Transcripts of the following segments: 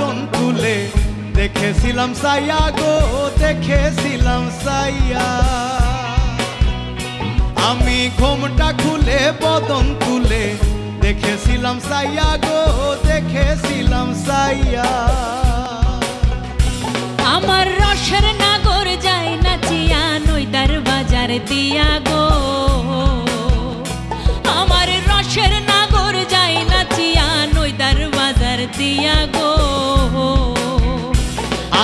বদন তুলে দেখেছিলাম সাইয়া গো, দেখেছিলাম সাইয়া। আমি ঘোমটা খুলে বদন তুলে দেখেছিলাম সাইয়া গো, দেখেছিলাম সাইয়া। আমার রসের নাগর যায় নাচিয়া নইদার বাজার দিয়া গো, আমার রসের নাগর যায় নাচিয়া নইদার বাজার দিয়া গো।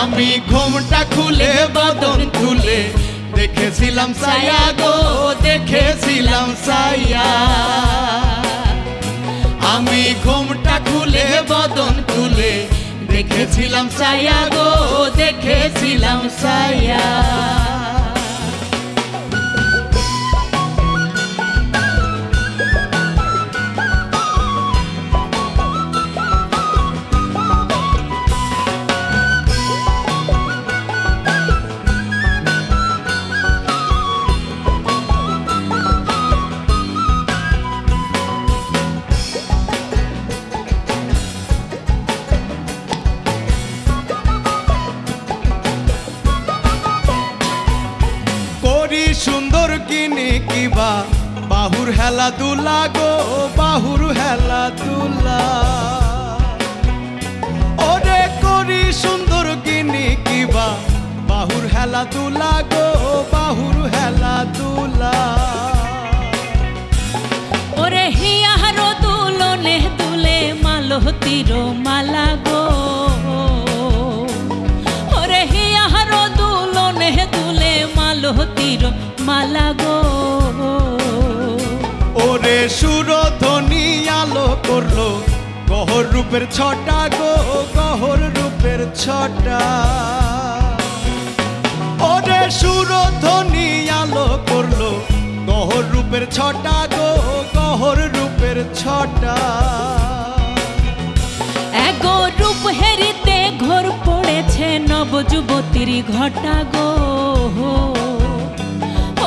আমি ঘোমটা খুলে বদন তুলে দেখেছিলাম সাইয়া গো, দেখেছিলাম সাইয়া। আমি ঘোমটা খুলে বদন তুলে দেখেছিলাম সাইয়া গো, দেখেছিলাম সাইয়া। সুন্দর কিনে কিবা বাহুর হেলা দুলা গো, বাহুর হেলা দুলা। ওরে করি সুন্দর কিনে কিবা বাহুর হেলা দুলা গো, বাহুর হেলা দুলা। ওরে হিয়ার দুলনে দুলে মালতীর মালা গো, ওরে হিয়ার দুলনে দুলে মালতীর মালা গো। ওরে সুরধ্বনি আলো করলো গহর রূপের ছটা গো, গহর রূপের ছটা। ওরে সুরধ্বনি আলো করলো গহর রূপের ছটা গো, গহর রূপের ছটা। এগো রূপ হেরিতে ঘোর পড়েছে নবযুবতীর ঘটা গো,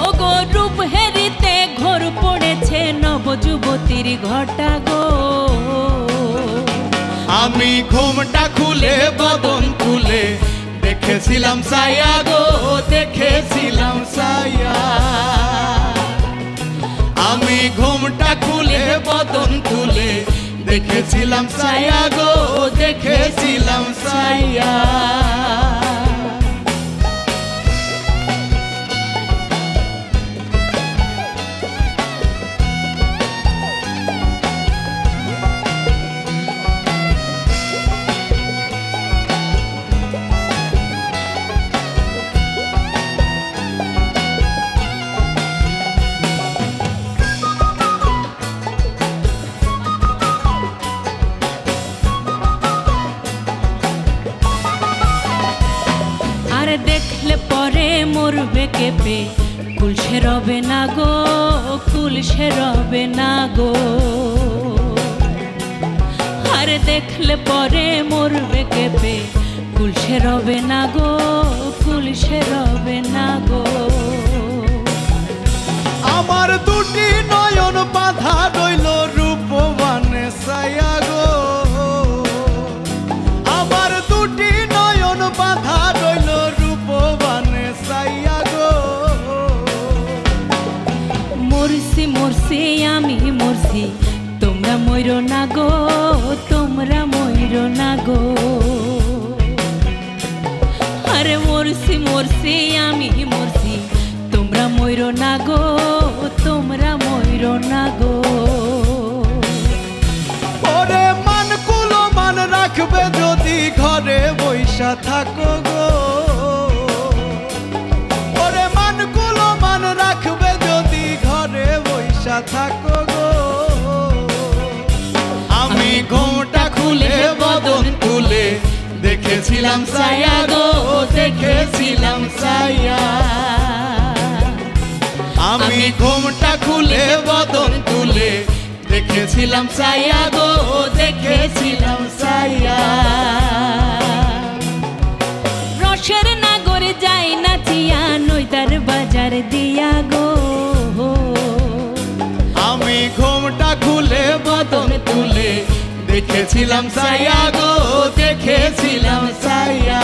ওগো রূপ হেরিতে ঘোর পড়েছে নবযুবতীর ঘটা গো। আমি ঘোমটা খুলে বদন তুলে দেখেছিলাম সাইয়া গো, দেখেছিলাম সাইয়া। আমি ঘোমটা খুলে বদন তুলে দেখেছিলাম সাইয়া গো, দেখেছিলাম সাইয়া। দেখলে পরে মরবে কেঁপে, কুল সে রবে না গো, কুল সে রবে না গো। আর দেখলে পরে মরবে কেঁপে, কুল সে রবে না গো, কুল সে রবে না গো। আমার দুটি নয়ন বাঁধা রইল রূপবান সাইয়া গো, আমার দুটি নয়ন বাঁধা রইল রূপবান সাইয়া গো। মরছি মরছি আমি মরছি, তোমরা মইরো না গো, তোমরা মইরো না গো। আরে মরছি মরছি আমি মরছি, তোমরা মইরো না গো, তোমরা মইরো না গো। ওরে মান কুলো মান রাখবে যদি ঘরে বৈশা থাকো গো, ওরে মান কুলো মান রাখবে যদি ঘরে বৈশা থাকো গো। আমি ঘোমটা খুলে বদন তুলে দেখেছিলাম সাইয়া গো, দেখেছিলাম সাইয়া। আমি ঘোমটা খুলে বদন তুলে দেখেছিলাম সাইয়া গো, দেখেছিলাম সাইয়া। রসের নাগর যাই নাচিয়া নইদার বাজার দিয়া গো, আমি ঘোমটা খুলে বদন তুলে দেখেছিলাম সায়া গো দেখেছিলাম সায়া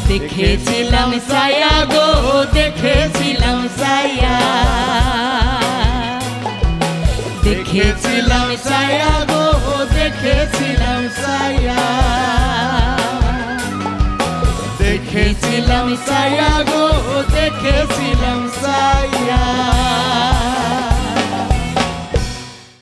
দেখেছিলাম সায়া গো দেখেছিলাম সায়া দেখেছিলাম সায়া গো দেখেছিলাম সায়া দেখেছিলাম সায়া গো দেখেছিলাম সায়া